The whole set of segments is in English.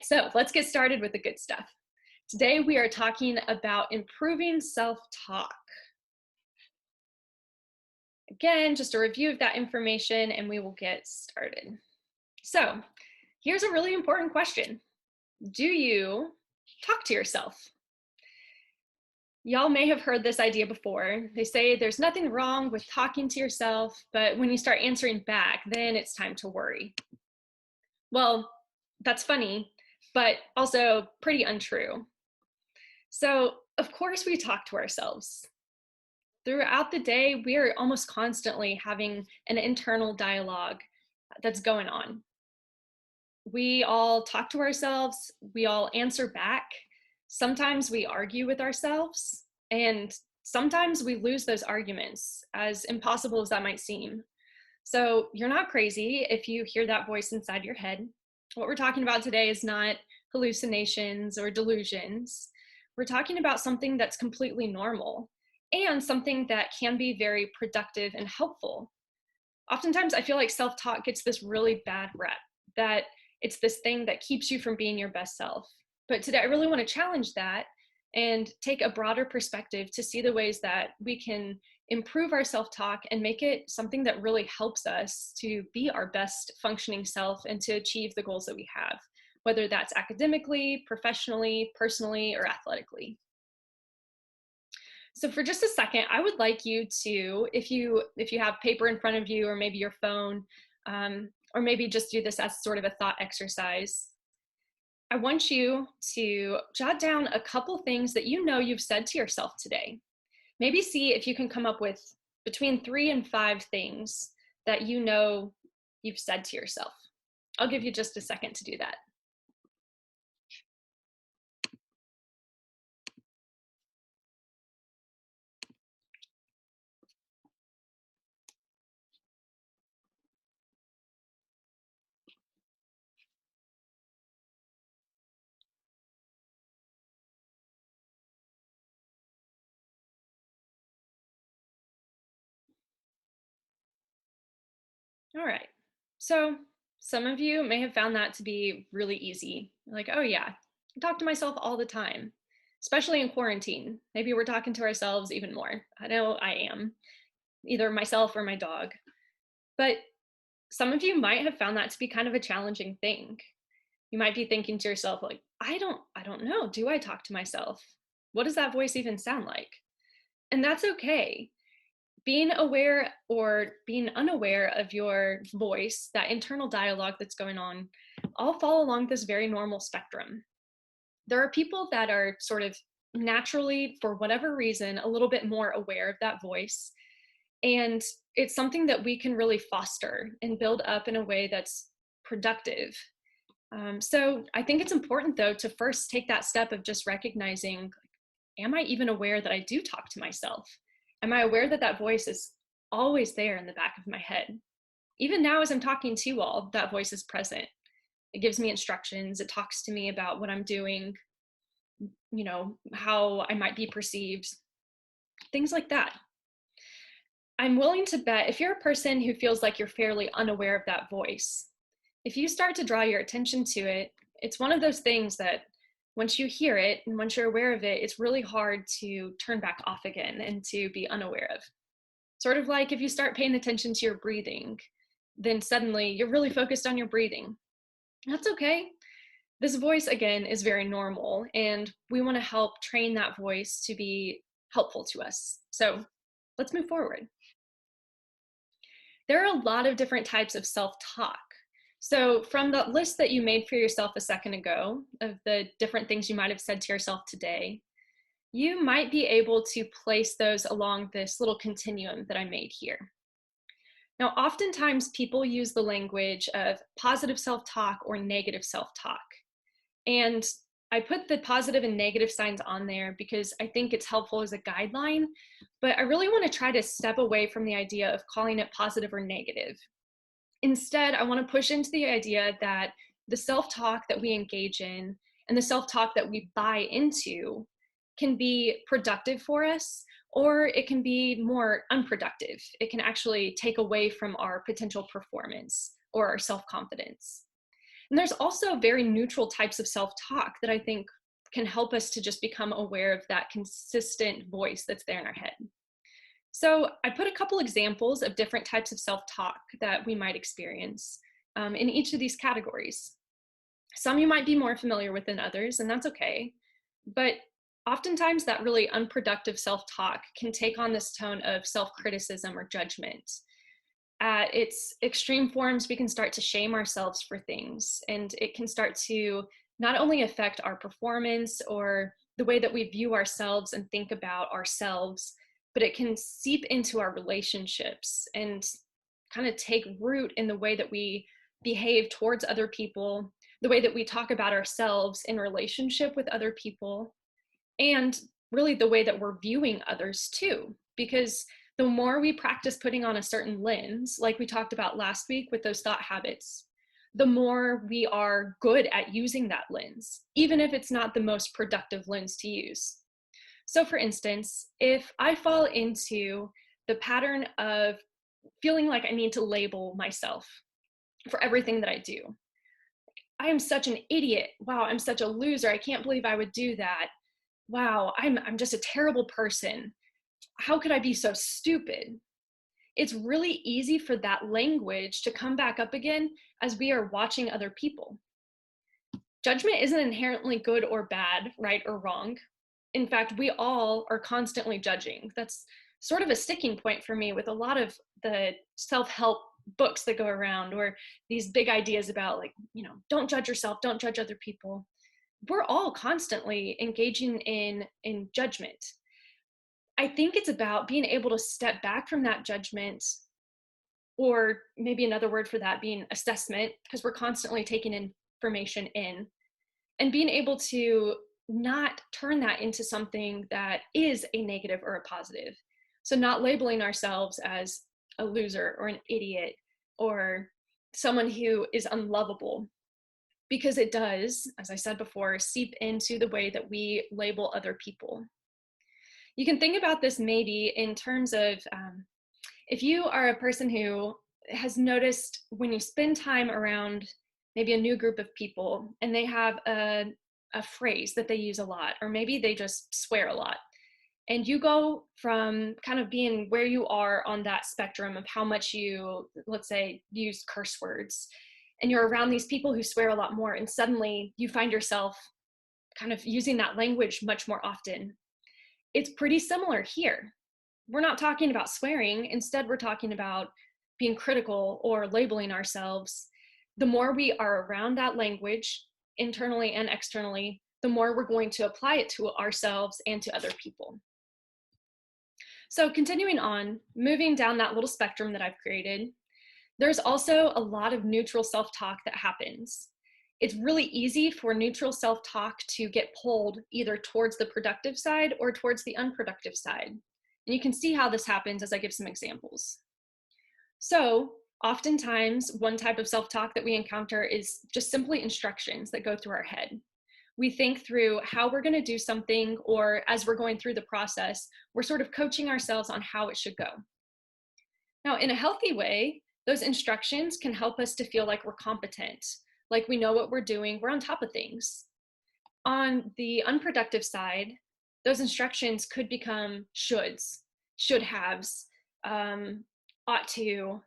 So let's get started with the good stuff. Today we are talking about improving self-talk. Again, just a review of that information and we will get started. So here's a really important question. Do you talk to yourself? Y'all may have heard this idea before. They say there's nothing wrong with talking to yourself, but when you start answering back, then it's time to worry. Well, that's funny, but also pretty untrue. So, of course, we talk to ourselves. Throughout the day, we are almost constantly having an internal dialogue that's going on. We all talk to ourselves, we all answer back. Sometimes we argue with ourselves, and sometimes we lose those arguments, as impossible as that might seem. So, you're not crazy if you hear that voice inside your head. What we're talking about today is not hallucinations or delusions. We're talking about something that's completely normal and something that can be very productive and helpful. Oftentimes, I feel like self talk gets this really bad rep, that it's this thing that keeps you from being your best self. But today, I really want to challenge that and take a broader perspective to see the ways that we can improve our self talk and make it something that really helps us to be our best functioning self and to achieve the goals that we have, whether that's academically, professionally, personally, or athletically. So for just a second, I would like you to, if you have paper in front of you, or maybe your phone, or maybe just do this as sort of a thought exercise. I want you to jot down a couple things that you know you've said to yourself today. Maybe see if you can come up with between 3 and 5 things that you know you've said to yourself. I'll give you just a second to do that. All right. So some of you may have found that to be really easy. Like, oh yeah, I talk to myself all the time, especially in quarantine. Maybe we're talking to ourselves even more. I know I am, either myself or my dog. But some of you might have found that to be kind of a challenging thing. You might be thinking to yourself, like, I don't know. Do I talk to myself? What does that voice even sound like? And that's okay. Being aware or being unaware of your voice, that internal dialogue that's going on, all fall along this very normal spectrum. There are people that are sort of naturally, for whatever reason, a little bit more aware of that voice. And it's something that we can really foster and build up in a way that's productive. So I think it's important, though, to first take that step of just recognizing, am I even aware that I do talk to myself? Am I aware that that voice is always there in the back of my head? Even now, as I'm talking to you all, that voice is present. It gives me instructions. It talks to me about what I'm doing, how I might be perceived, things like that. I'm willing to bet if you're a person who feels like you're fairly unaware of that voice, if you start to draw your attention to it, it's one of those things that once you hear it and once you're aware of it, it's really hard to turn back off again and to be unaware of. Sort of like if you start paying attention to your breathing, then suddenly you're really focused on your breathing. That's okay. This voice, again, is very normal, and we want to help train that voice to be helpful to us. So let's move forward. There are a lot of different types of self-talk. So from the list that you made for yourself a second ago of the different things you might have said to yourself today, you might be able to place those along this little continuum that I made here. Now, oftentimes people use the language of positive self-talk or negative self-talk. And I put the positive and negative signs on there because I think it's helpful as a guideline, but I really want to try to step away from the idea of calling it positive or negative. Instead, I want to push into the idea that the self-talk that we engage in and the self-talk that we buy into can be productive for us, or it can be more unproductive. It can actually take away from our potential performance or our self-confidence. And there's also very neutral types of self-talk that I think can help us to just become aware of that consistent voice that's there in our head. So I put a couple examples of different types of self-talk that we might experience in each of these categories. Some you might be more familiar with than others, and that's okay. But oftentimes that really unproductive self-talk can take on this tone of self-criticism or judgment. At its extreme forms, we can start to shame ourselves for things, and it can start to not only affect our performance or the way that we view ourselves and think about ourselves, but it can seep into our relationships and kind of take root in the way that we behave towards other people, the way that we talk about ourselves in relationship with other people, and really the way that we're viewing others too. Because the more we practice putting on a certain lens, like we talked about last week with those thought habits, the more we are good at using that lens, even if it's not the most productive lens to use. So for instance, if I fall into the pattern of feeling like I need to label myself for everything that I do, I am such an idiot. Wow, I'm such a loser. I can't believe I would do that. Wow, I'm just a terrible person. How could I be so stupid? It's really easy for that language to come back up again as we are watching other people. Judgment isn't inherently good or bad, right or wrong. In fact, we all are constantly judging. That's sort of a sticking point for me with a lot of the self-help books that go around, or these big ideas about, like, don't judge yourself, don't judge other people. We're all constantly engaging in judgment. I think it's about being able to step back from that judgment, or maybe another word for that being assessment, because we're constantly taking information in, and being able to not turn that into something that is a negative or a positive. So not labeling ourselves as a loser or an idiot or someone who is unlovable, because it does, as I said before, seep into the way that we label other people. You can think about this maybe in terms of if you are a person who has noticed when you spend time around maybe a new group of people and they have a phrase that they use a lot, or maybe they just swear a lot, and you go from kind of being where you are on that spectrum of how much you, let's say, use curse words, and you're around these people who swear a lot more, and suddenly you find yourself kind of using that language much more often. It's pretty similar here. We're not talking about swearing. Instead, we're talking about being critical or labeling ourselves. The more we are around that language, internally and externally, the more we're going to apply it to ourselves and to other people. So continuing on, moving down that little spectrum that I've created, there's also a lot of neutral self-talk that happens. It's really easy for neutral self-talk to get pulled either towards the productive side or towards the unproductive side. And you can see how this happens as I give some examples. So oftentimes, one type of self-talk that we encounter is just simply instructions that go through our head. We think through how we're going to do something, or as we're going through the process, we're sort of coaching ourselves on how it should go. Now, in a healthy way, those instructions can help us to feel like we're competent, like we know what we're doing, we're on top of things. On the unproductive side, those instructions could become shoulds, should haves, ought to,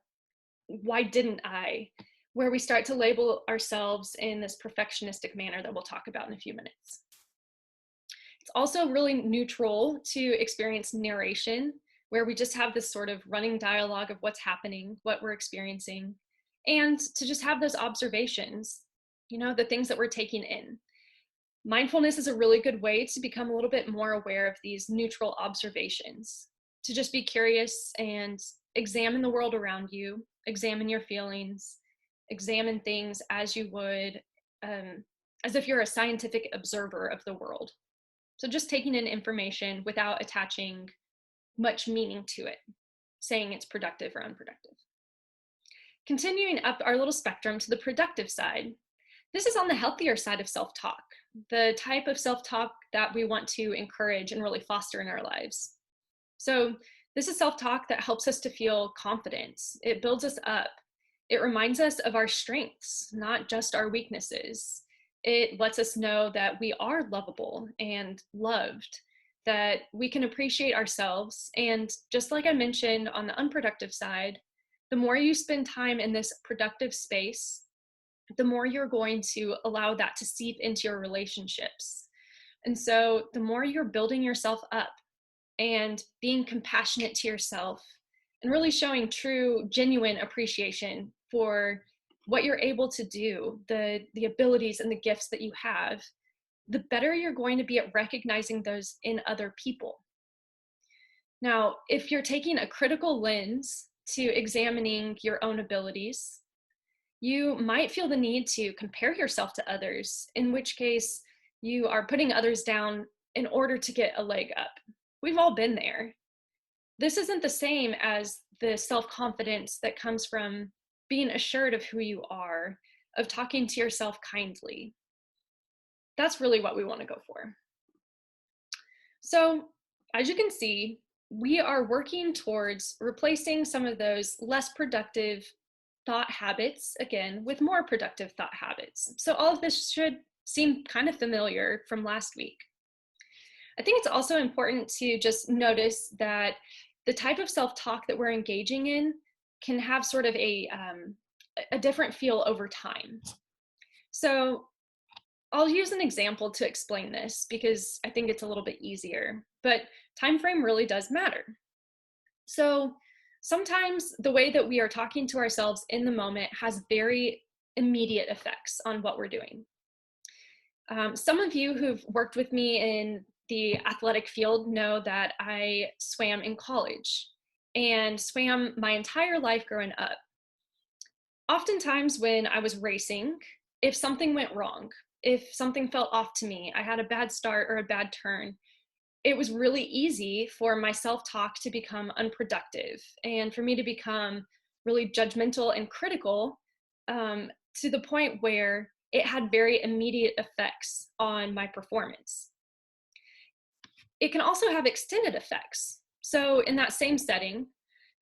why didn't I, where we start to label ourselves in this perfectionistic manner that we'll talk about in a few minutes. It's also really neutral to experience narration, where we just have this sort of running dialogue of what's happening, what we're experiencing, and to just have those observations, the things that we're taking in. Mindfulness is a really good way to become a little bit more aware of these neutral observations, to just be curious and examine the world around you, examine your feelings, examine things as you would, as if you're a scientific observer of the world. So just taking in information without attaching much meaning to it, saying it's productive or unproductive. Continuing up our little spectrum to the productive side, this is on the healthier side of self-talk, the type of self-talk that we want to encourage and really foster in our lives. So this is self-talk that helps us to feel confidence. It builds us up. It reminds us of our strengths, not just our weaknesses. It lets us know that we are lovable and loved, that we can appreciate ourselves. And just like I mentioned on the unproductive side, the more you spend time in this productive space, the more you're going to allow that to seep into your relationships. And so the more you're building yourself up and being compassionate to yourself and really showing true, genuine appreciation for what you're able to do, the abilities and the gifts that you have, the better you're going to be at recognizing those in other people. Now, if you're taking a critical lens to examining your own abilities, you might feel the need to compare yourself to others, in which case you are putting others down in order to get a leg up. We've all been there. This isn't the same as the self-confidence that comes from being assured of who you are, of talking to yourself kindly. That's really what we want to go for. So, as you can see, we are working towards replacing some of those less productive thought habits, again, with more productive thought habits. So all of this should seem kind of familiar from last week. I think it's also important to just notice that the type of self-talk that we're engaging in can have sort of a different feel over time. So I'll use an example to explain this because I think it's a little bit easier, but time frame really does matter. So sometimes the way that we are talking to ourselves in the moment has very immediate effects on what we're doing. Some of you who've worked with me in the athletic field know that I swam in college and swam my entire life growing up. Oftentimes when I was racing, if something went wrong, if something felt off to me, I had a bad start or a bad turn, it was really easy for my self-talk to become unproductive and for me to become really judgmental and critical to the point where it had very immediate effects on my performance. It can also have extended effects. So in that same setting,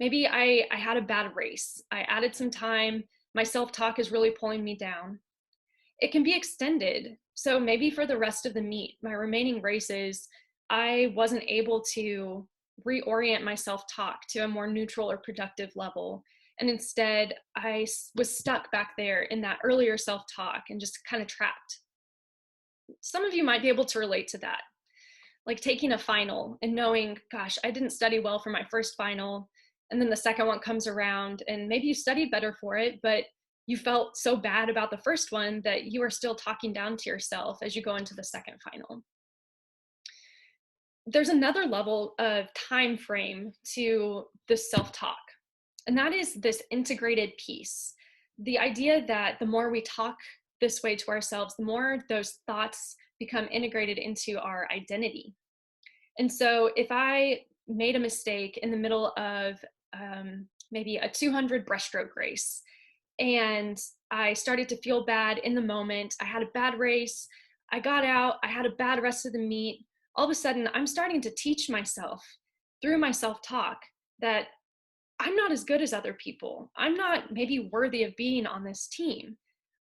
maybe I had a bad race. I added some time. My self-talk is really pulling me down. It can be extended. So maybe for the rest of the meet, my remaining races, I wasn't able to reorient my self-talk to a more neutral or productive level. And instead, I was stuck back there in that earlier self-talk and just kind of trapped. Some of you might be able to relate to that. Like taking a final and knowing, gosh, I didn't study well for my first final. And then the second one comes around and maybe you studied better for it, but you felt so bad about the first one that you are still talking down to yourself as you go into the second final. There's another level of time frame to the self-talk, and that is this integrated piece. The idea that the more we talk this way to ourselves, the more those thoughts become integrated into our identity. And so if I made a mistake in the middle of maybe a 200 breaststroke race, and I started to feel bad in the moment, I had a bad race, I got out, I had a bad rest of the meet, all of a sudden I'm starting to teach myself through my self-talk that I'm not as good as other people. I'm not maybe worthy of being on this team.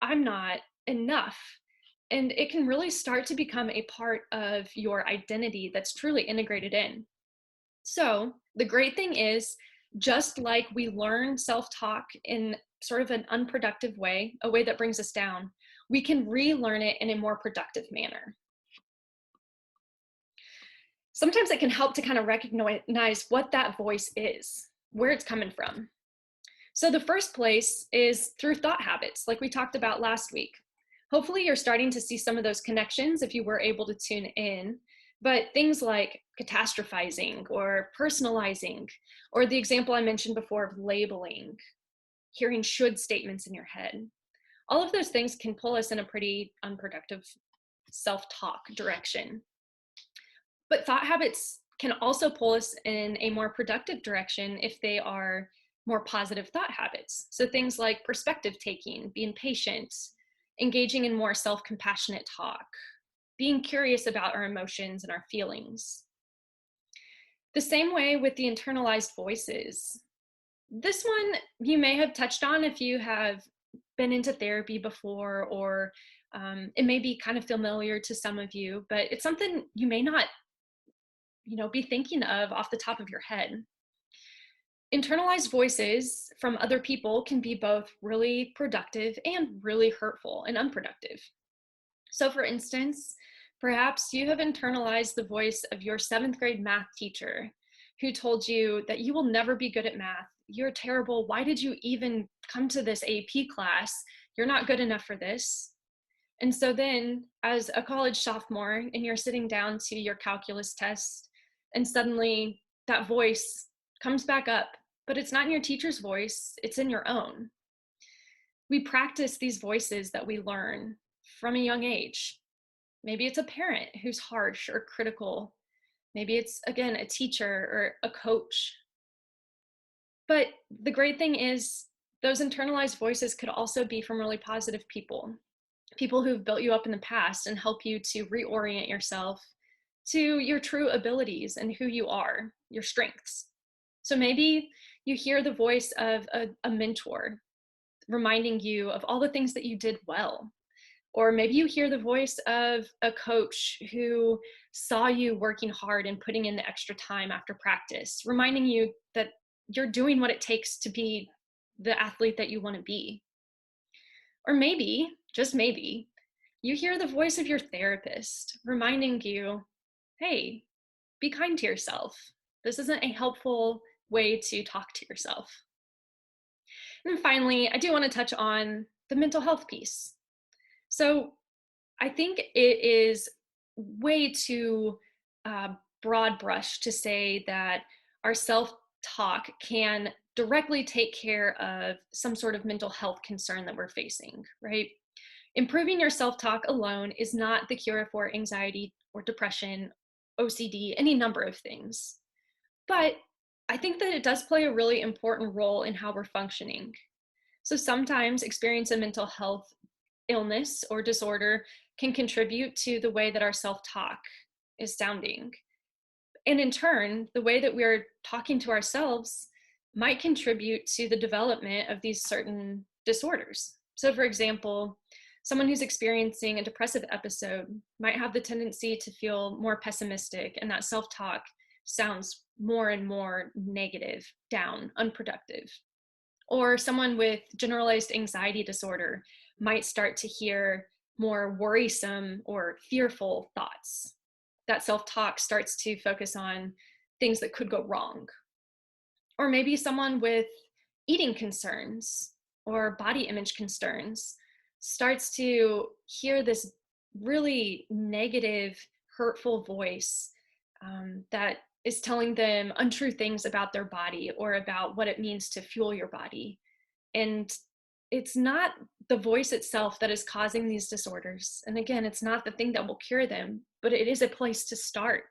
I'm not enough. And it can really start to become a part of your identity that's truly integrated in. So the great thing is, just like we learn self-talk in sort of an unproductive way, a way that brings us down, we can relearn it in a more productive manner. Sometimes it can help to kind of recognize what that voice is, where it's coming from. So the first place is through thought habits, like we talked about last week. Hopefully you're starting to see some of those connections if you were able to tune in, but things like catastrophizing or personalizing, or the example I mentioned before of labeling, hearing should statements in your head, all of those things can pull us in a pretty unproductive self-talk direction. But thought habits can also pull us in a more productive direction if they are more positive thought habits. So things like perspective taking, being patient, engaging in more self-compassionate talk, being curious about our emotions and our feelings. The same way with the internalized voices. This one you may have touched on if you have been into therapy before, or it may be kind of familiar to some of you, but it's something you may not, be thinking of off the top of your head. Internalized voices from other people can be both really productive and really hurtful and unproductive. So, for instance, perhaps you have internalized the voice of your seventh grade math teacher who told you that you will never be good at math. You're terrible. Why did you even come to this AP class? You're not good enough for this. And so then, as a college sophomore, and you're sitting down to your calculus test, and suddenly that voice comes back up, but it's not in your teacher's voice, it's in your own. We practice these voices that we learn from a young age. Maybe it's a parent who's harsh or critical. Maybe it's, again, a teacher or a coach. But the great thing is, those internalized voices could also be from really positive people who've built you up in the past and help you to reorient yourself to your true abilities and who you are, your strengths. So maybe you hear the voice of a mentor reminding you of all the things that you did well. Or maybe you hear the voice of a coach who saw you working hard and putting in the extra time after practice, reminding you that you're doing what it takes to be the athlete that you want to be. Or maybe, just maybe, you hear the voice of your therapist reminding you, hey, be kind to yourself. This isn't a helpful way to talk to yourself. And then finally, I do want to touch on the mental health piece. So I think it is way too broad brush to say that our self-talk can directly take care of some sort of mental health concern that we're facing, right? Improving your self-talk alone is not the cure for anxiety or depression, OCD, any number of things. But I think that it does play a really important role in how we're functioning. So sometimes experiencing a mental health illness or disorder can contribute to the way that our self-talk is sounding. And in turn, the way that we're talking to ourselves might contribute to the development of these certain disorders. So for example, someone who's experiencing a depressive episode might have the tendency to feel more pessimistic, and that self-talk sounds more and more negative, down, unproductive. Or someone with generalized anxiety disorder might start to hear more worrisome or fearful thoughts. That self-talk starts to focus on things that could go wrong. Or maybe someone with eating concerns or body image concerns starts to hear this really negative, hurtful voice that is telling them untrue things about their body or about what it means to fuel your body. And it's not the voice itself that is causing these disorders. And again, it's not the thing that will cure them, but it is a place to start.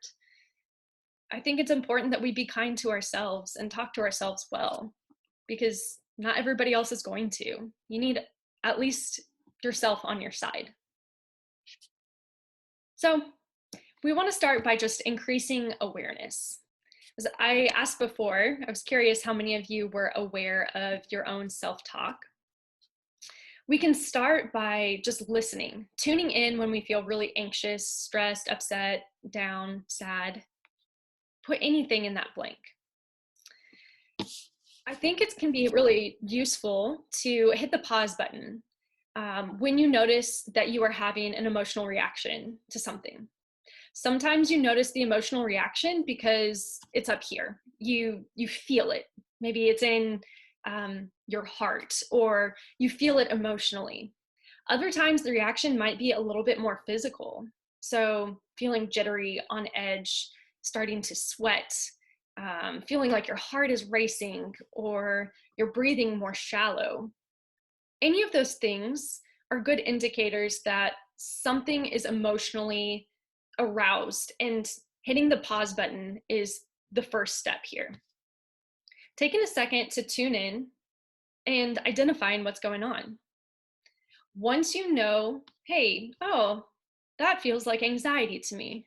I think it's important that we be kind to ourselves and talk to ourselves well, because not everybody else is going to. You need at least yourself on your side. So we want to start by just increasing awareness. As I asked before, I was curious how many of you were aware of your own self-talk. We can start by just listening, tuning in when we feel really anxious, stressed, upset, down, sad. Put anything in that blank. I think it can be really useful to hit the pause button when you notice that you are having an emotional reaction to something. Sometimes you notice the emotional reaction because it's up here. You feel it. Maybe it's in your heart, or you feel it emotionally. Other times the reaction might be a little bit more physical. So feeling jittery, on edge, starting to sweat, feeling like your heart is racing, or you're breathing more shallow. Any of those things are good indicators that something is emotionally aroused, and hitting the pause button is the first step here. Taking a second to tune in and identifying what's going on. Once you know, hey, oh, that feels like anxiety to me,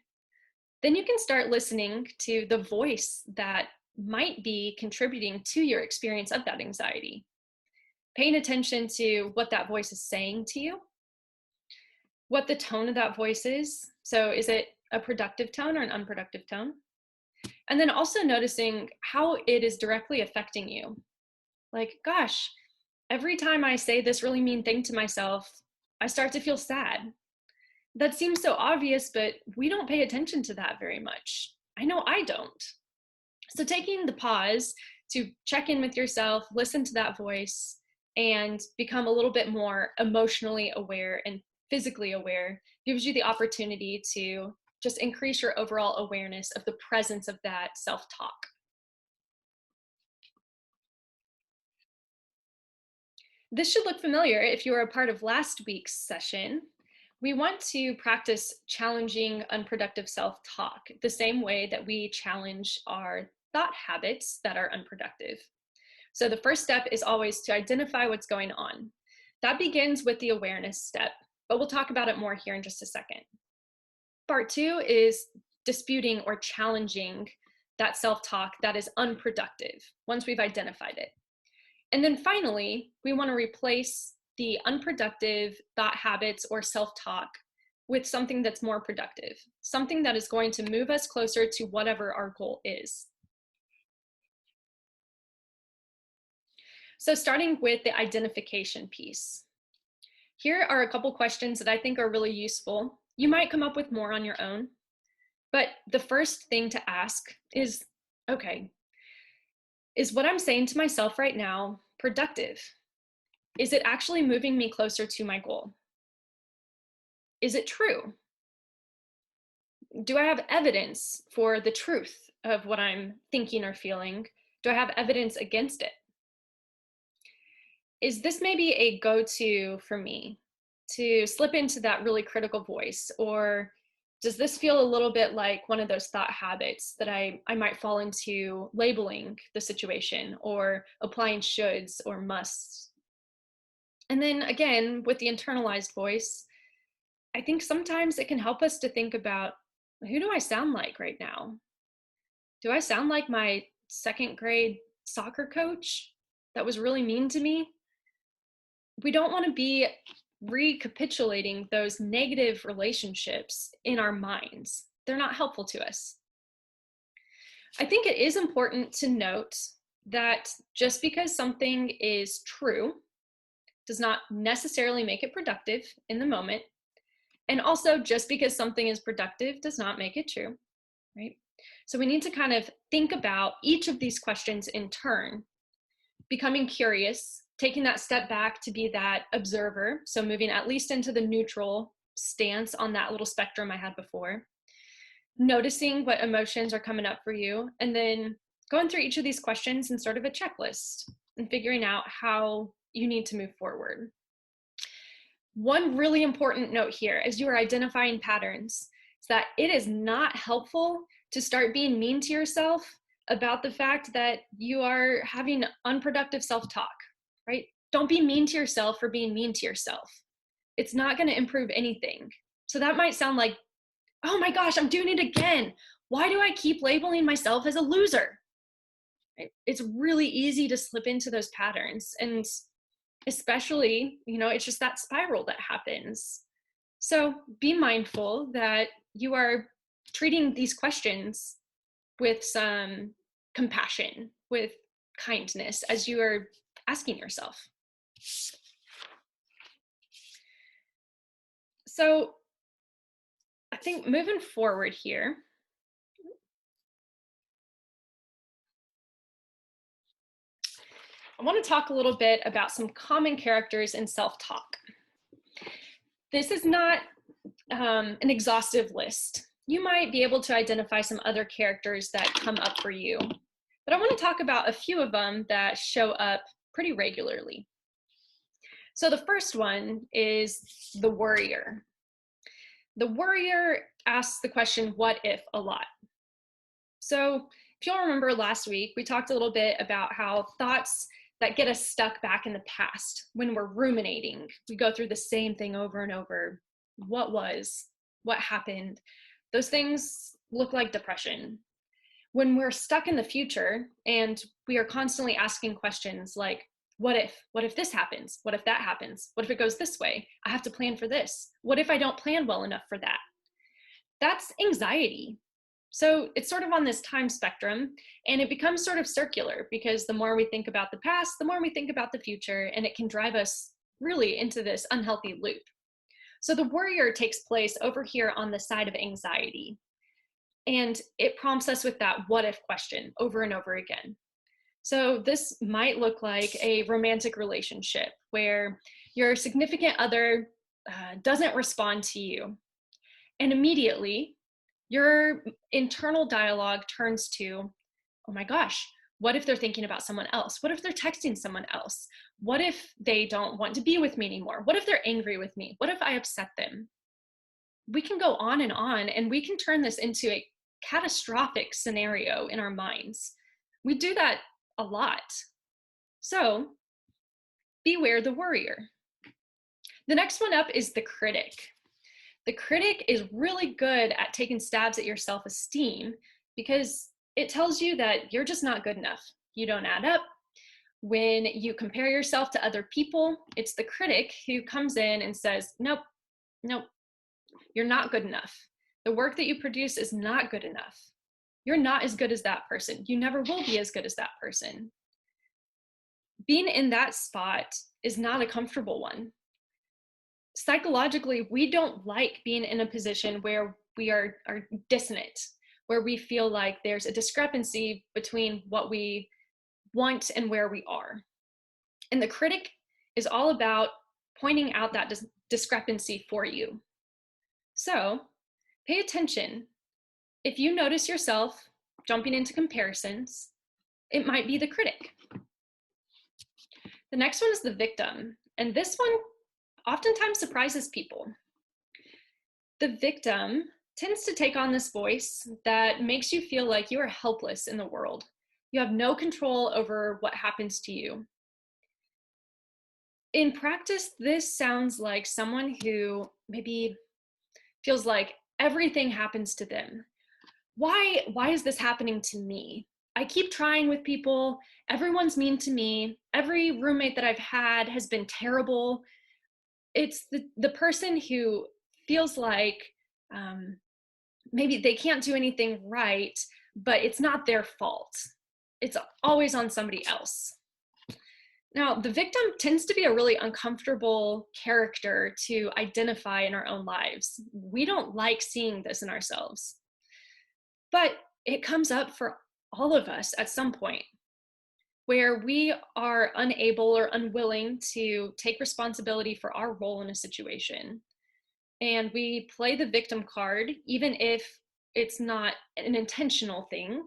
then you can start listening to the voice that might be contributing to your experience of that anxiety. Paying attention to what that voice is saying to you, what the tone of that voice is. So is it a productive tone or an unproductive tone? And then also noticing how it is directly affecting you. Like, gosh, every time I say this really mean thing to myself, I start to feel sad. That seems so obvious, but we don't pay attention to that very much. I know I don't. So taking the pause to check in with yourself, listen to that voice, and become a little bit more emotionally aware and physically aware gives you the opportunity to just increase your overall awareness of the presence of that self-talk. This should look familiar if you were a part of last week's session. We want to practice challenging unproductive self-talk the same way that we challenge our thought habits that are unproductive. So the first step is always to identify what's going on. That begins with the awareness step, but we'll talk about it more here in just a second. Part 2 is disputing or challenging that self-talk that is unproductive once we've identified it. And then finally, we want to replace the unproductive thought habits or self-talk with something that's more productive, something that is going to move us closer to whatever our goal is. So starting with the identification piece. Here are a couple questions that I think are really useful. You might come up with more on your own, but the first thing to ask is, okay, is what I'm saying to myself right now productive? Is it actually moving me closer to my goal? Is it true? Do I have evidence for the truth of what I'm thinking or feeling? Do I have evidence against it? Is this maybe a go-to for me to slip into that really critical voice? Or does this feel a little bit like one of those thought habits that I might fall into, labeling the situation or applying shoulds or musts? And then again, with the internalized voice, I think sometimes it can help us to think about, who do I sound like right now? Do I sound like my second grade soccer coach that was really mean to me? We don't want to be recapitulating those negative relationships in our minds. They're not helpful to us. I think it is important to note that just because something is true does not necessarily make it productive in the moment. And also, just because something is productive does not make it true, right? So we need to kind of think about each of these questions in turn, becoming curious, taking that step back to be that observer. So moving at least into the neutral stance on that little spectrum I had before, noticing what emotions are coming up for you, and then going through each of these questions in sort of a checklist and figuring out how you need to move forward. One really important note here as you are identifying patterns is that it is not helpful to start being mean to yourself about the fact that you are having unproductive self-talk, right? Don't be mean to yourself for being mean to yourself. It's not going to improve anything. So that might sound like, oh my gosh, I'm doing it again. Why do I keep labeling myself as a loser? Right? It's really easy to slip into those patterns. And especially, it's just that spiral that happens. So be mindful that you are treating these questions with some compassion, with kindness as you are asking yourself. So I think moving forward here, I want to talk a little bit about some common characters in self-talk. This is not an exhaustive list. You might be able to identify some other characters that come up for you, but I want to talk about a few of them that show up pretty regularly. So the first one is the worrier. The worrier asks the question, what if, a lot. So if you'll remember last week, we talked a little bit about how thoughts that get us stuck back in the past, when we're ruminating, we go through the same thing over and over. What was, what happened? Those things look like depression. When we're stuck in the future and we are constantly asking questions like, what if this happens? What if that happens? What if it goes this way? I have to plan for this. What if I don't plan well enough for that? That's anxiety. So it's sort of on this time spectrum, and it becomes sort of circular because the more we think about the past, the more we think about the future, and it can drive us really into this unhealthy loop. So the warrior takes place over here on the side of anxiety, and it prompts us with that what if question over and over again. So this might look like a romantic relationship where your significant other doesn't respond to you. And immediately your internal dialogue turns to, oh my gosh, what if they're thinking about someone else? What if they're texting someone else? What if they don't want to be with me anymore? What if they're angry with me? What if I upset them? We can go on, and we can turn this into a catastrophic scenario in our minds. We do that a lot. So beware the warrior. The next one up is the critic. The critic is really good at taking stabs at your self-esteem because it tells you that you're just not good enough. You don't add up. When you compare yourself to other people, it's the critic who comes in and says, nope, you're not good enough. The work that you produce is not good enough. You're not as good as that person. You never will be as good as that person. Being in that spot is not a comfortable one. Psychologically, we don't like being in a position where we are dissonant, where we feel like there's a discrepancy between what we want and where we are. And the critic is all about pointing out that discrepancy for you. So pay attention. If you notice yourself jumping into comparisons, it might be the critic. The next one is the victim, and this one oftentimes surprises people. The victim tends to take on this voice that makes you feel like you are helpless in the world. You have no control over what happens to you. In practice, this sounds like someone who maybe feels like everything happens to them. Why is this happening to me? I keep trying with people. Everyone's mean to me. Every roommate that I've had has been terrible. It's the person who feels like maybe they can't do anything right, but it's not their fault. It's always on somebody else. Now, the victim tends to be a really uncomfortable character to identify in our own lives. We don't like seeing this in ourselves, but it comes up for all of us at some point where we are unable or unwilling to take responsibility for our role in a situation. And we play the victim card, even if it's not an intentional thing,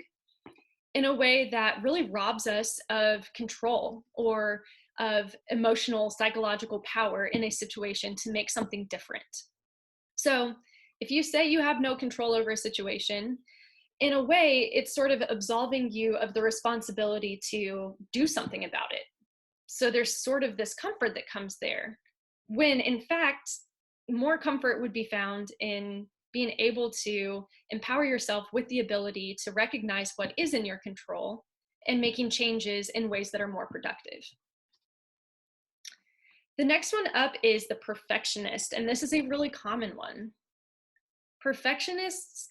in a way that really robs us of control or of emotional, psychological power in a situation to make something different. So if you say you have no control over a situation, in a way, it's sort of absolving you of the responsibility to do something about it. So there's sort of this comfort that comes there, when in fact, more comfort would be found in being able to empower yourself with the ability to recognize what is in your control and making changes in ways that are more productive. The next one up is the perfectionist, and this is a really common one. Perfectionists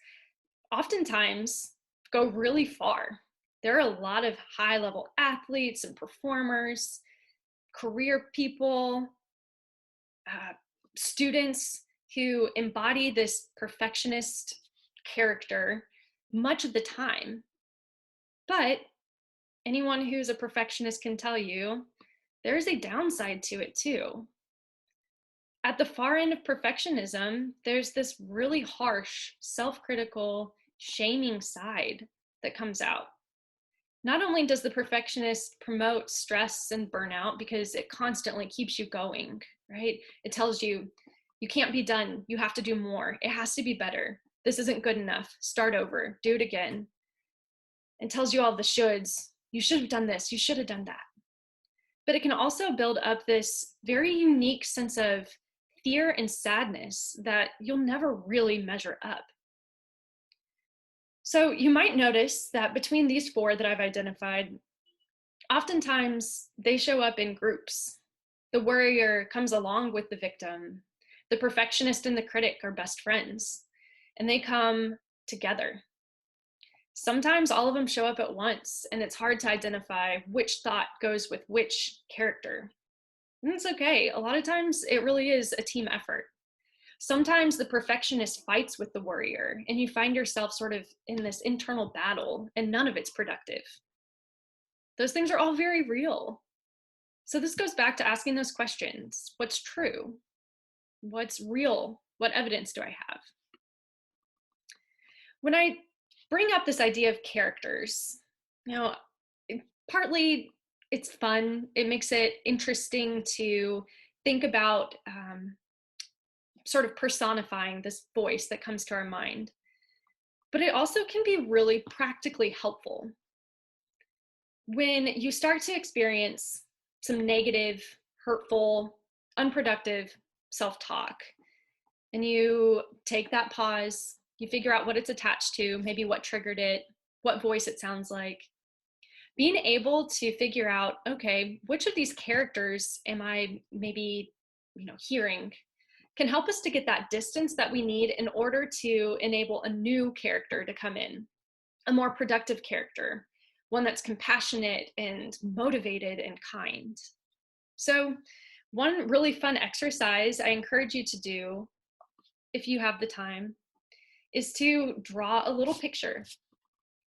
oftentimes go really far. There are a lot of high-level athletes and performers, career people, students who embody this perfectionist character much of the time. But anyone who's a perfectionist can tell you there's a downside to it too. At the far end of perfectionism, there's this really harsh, self-critical, shaming side that comes out. Not only does the perfectionist promote stress and burnout because it constantly keeps you going, right? It tells you, you can't be done. You have to do more. It has to be better. This isn't good enough. Start over. Do it again. It tells you all the shoulds. You should have done this. You should have done that. But it can also build up this very unique sense of fear and sadness that you'll never really measure up. So you might notice that between these four that I've identified, oftentimes they show up in groups. The worrier comes along with the victim. The perfectionist and the critic are best friends, and they come together. Sometimes all of them show up at once, and it's hard to identify which thought goes with which character. And it's okay. A lot of times it really is a team effort. Sometimes the perfectionist fights with the worrier, and you find yourself sort of in this internal battle, and none of it's productive. Those things are all very real. So this goes back to asking those questions. What's true? What's real? What evidence do I have? When I bring up this idea of characters, partly it's fun. It makes it interesting to think about sort of personifying this voice that comes to our mind. But it also can be really practically helpful. When you start to experience some negative, hurtful, unproductive self-talk, and you take that pause, you figure out what it's attached to, maybe what triggered it, what voice it sounds like, being able to figure out, okay, which of these characters am I maybe, hearing, can help us to get that distance that we need in order to enable a new character to come in, a more productive character, one that's compassionate and motivated and kind. So one really fun exercise I encourage you to do, if you have the time, is to draw a little picture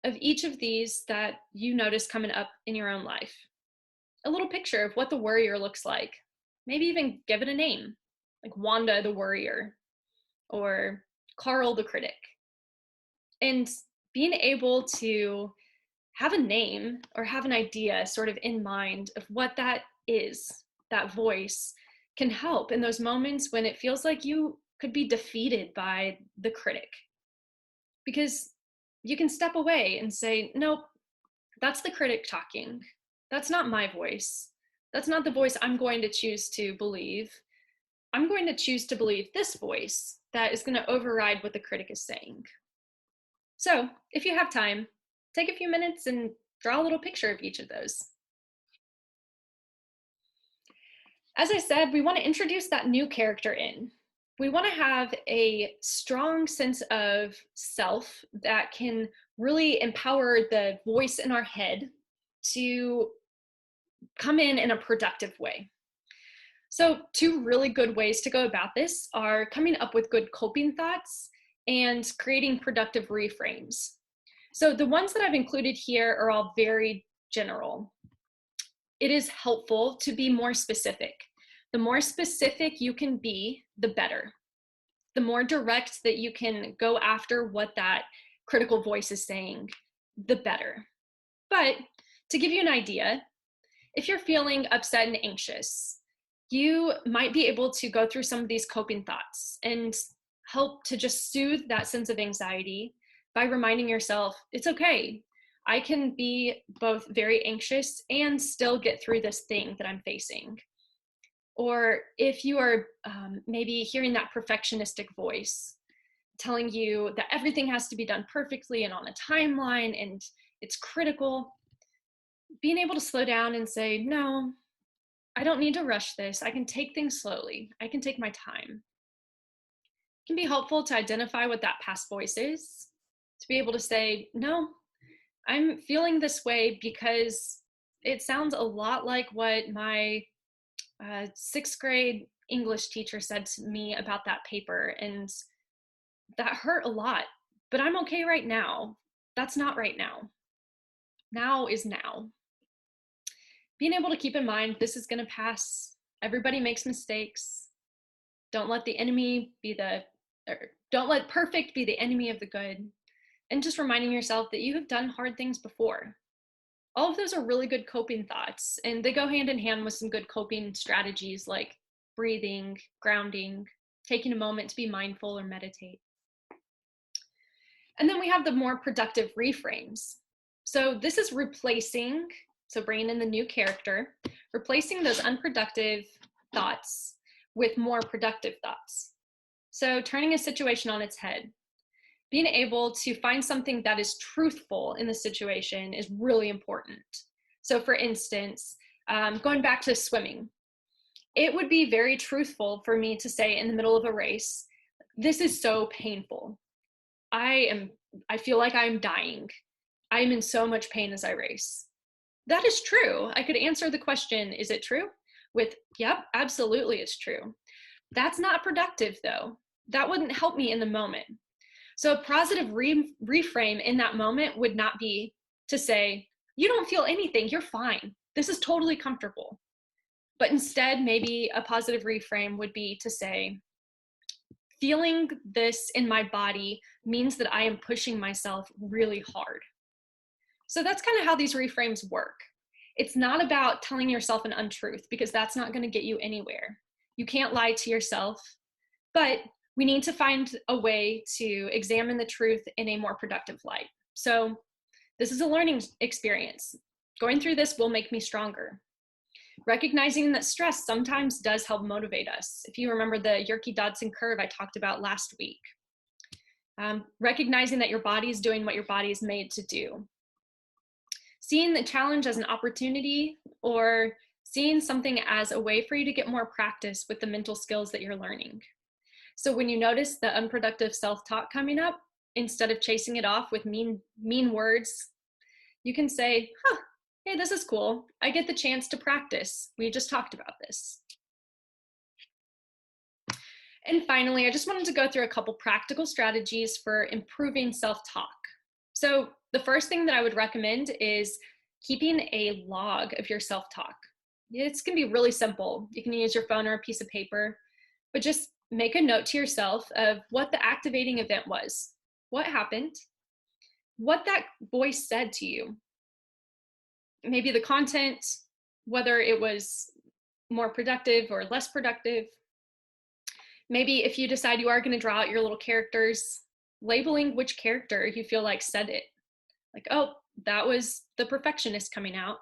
of each of these that you notice coming up in your own life. A little picture of what the worrier looks like. Maybe even give it a name, like Wanda the worrier or Carl the critic. And being able to have a name or have an idea sort of in mind of what that is, that voice, can help in those moments when it feels like you could be defeated by the critic. Because you can step away and say, nope, that's the critic talking. That's not my voice. That's not the voice I'm going to choose to believe. I'm going to choose to believe this voice that is going to override what the critic is saying. So if you have time, take a few minutes and draw a little picture of each of those. As I said, we want to introduce that new character in. We want to have a strong sense of self that can really empower the voice in our head to come in a productive way. So two really good ways to go about this are coming up with good coping thoughts and creating productive reframes. So the ones that I've included here are all very general. It is helpful to be more specific. The more specific you can be, the better. The more direct that you can go after what that critical voice is saying, the better. But to give you an idea, if you're feeling upset and anxious, you might be able to go through some of these coping thoughts and help to just soothe that sense of anxiety by reminding yourself, it's okay. I can be both very anxious and still get through this thing that I'm facing. Or if you are maybe hearing that perfectionistic voice telling you that everything has to be done perfectly and on a timeline and it's critical, being able to slow down and say, no, I don't need to rush this. I can take things slowly. I can take my time. It can be helpful to identify what that past voice is, to be able to say, no, I'm feeling this way because it sounds a lot like what my sixth grade English teacher said to me about that paper, and that hurt a lot, but I'm okay right now. That's not right now. Now is now. Being able to keep in mind, this is going to pass. Everybody makes mistakes. Don't let perfect be the enemy of the good. And just reminding yourself that you have done hard things before. All of those are really good coping thoughts, and they go hand in hand with some good coping strategies like breathing, grounding, taking a moment to be mindful or meditate. And then we have the more productive reframes. So this is replacing, so bringing in the new character, replacing those unproductive thoughts with more productive thoughts. So turning a situation on its head. Being able to find something that is truthful in the situation is really important. So for instance, going back to swimming, it would be very truthful for me to say in the middle of a race, this is so painful. I feel like I'm dying. I'm in so much pain as I race. That is true. I could answer the question, is it true? With, yep, absolutely it's true. That's not productive though. That wouldn't help me in the moment. So a positive reframe in that moment would not be to say, you don't feel anything, you're fine. This is totally comfortable. But instead, maybe a positive reframe would be to say, feeling this in my body means that I am pushing myself really hard. So that's kind of how these reframes work. It's not about telling yourself an untruth, because that's not going to get you anywhere. You can't lie to yourself, but we need to find a way to examine the truth in a more productive light. So this is a learning experience. Going through this will make me stronger. Recognizing that stress sometimes does help motivate us. If you remember the Yerke-Dodson curve I talked about last week. Recognizing that your body is doing what your body is made to do. Seeing the challenge as an opportunity, or seeing something as a way for you to get more practice with the mental skills that you're learning. So when you notice the unproductive self-talk coming up, instead of chasing it off with mean words, you can say, hey, this is cool. I get the chance to practice. We just talked about this. And finally, I just wanted to go through a couple practical strategies for improving self-talk. So the first thing that I would recommend is keeping a log of your self-talk. It's going to be really simple. You can use your phone or a piece of paper, but just make a note to yourself of what the activating event was, what happened, what that voice said to you, maybe the content, whether it was more productive or less productive. Maybe if you decide you are going to draw out your little characters, labeling which character you feel like said it. Like, oh, that was the perfectionist coming out.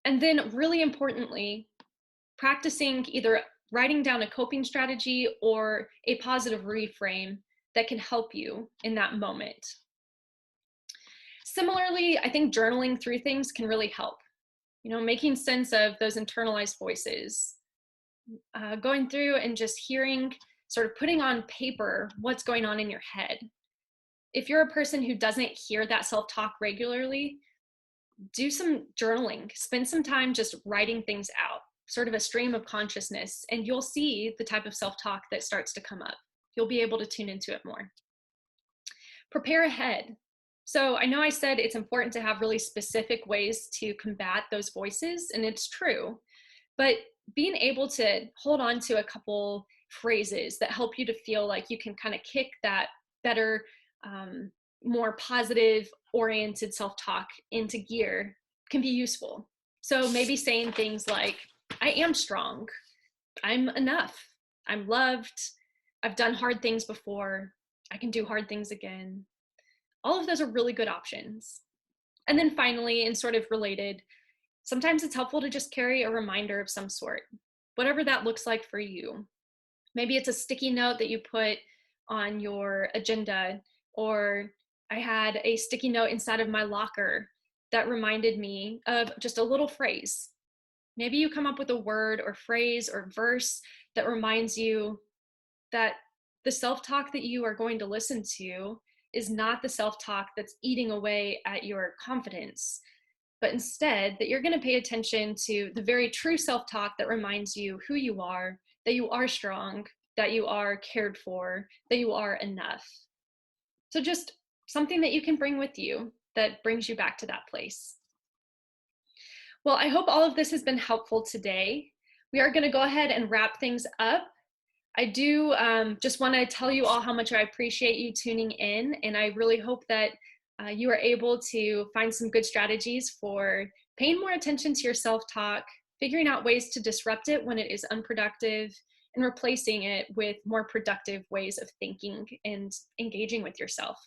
And then really importantly, practicing either writing down a coping strategy or a positive reframe that can help you in that moment. Similarly, I think journaling through things can really help. You know, making sense of those internalized voices, going through and just hearing, sort of putting on paper what's going on in your head. If you're a person who doesn't hear that self-talk regularly, do some journaling, spend some time just writing things out, sort of a stream of consciousness, and you'll see the type of self-talk that starts to come up. You'll be able to tune into it more. Prepare ahead. So I know I said it's important to have really specific ways to combat those voices, and it's true, but being able to hold on to a couple phrases that help you to feel like you can kind of kick that better, more positive oriented self-talk into gear can be useful. So maybe saying things like, I am strong, I'm enough, I'm loved, I've done hard things before, I can do hard things again. All of those are really good options. And then finally, and sort of related, sometimes it's helpful to just carry a reminder of some sort, whatever that looks like for you. Maybe it's a sticky note that you put on your agenda, or I had a sticky note inside of my locker that reminded me of just a little phrase. Maybe you come up with a word or phrase or verse that reminds you that the self-talk that you are going to listen to is not the self-talk that's eating away at your confidence, but instead that you're going to pay attention to the very true self-talk that reminds you who you are, that you are strong, that you are cared for, that you are enough. So just something that you can bring with you that brings you back to that place. Well, I hope all of this has been helpful today. We are going to go ahead and wrap things up. I do just want to tell you all how much I appreciate you tuning in, and I really hope that you are able to find some good strategies for paying more attention to your self-talk, figuring out ways to disrupt it when it is unproductive, and replacing it with more productive ways of thinking and engaging with yourself.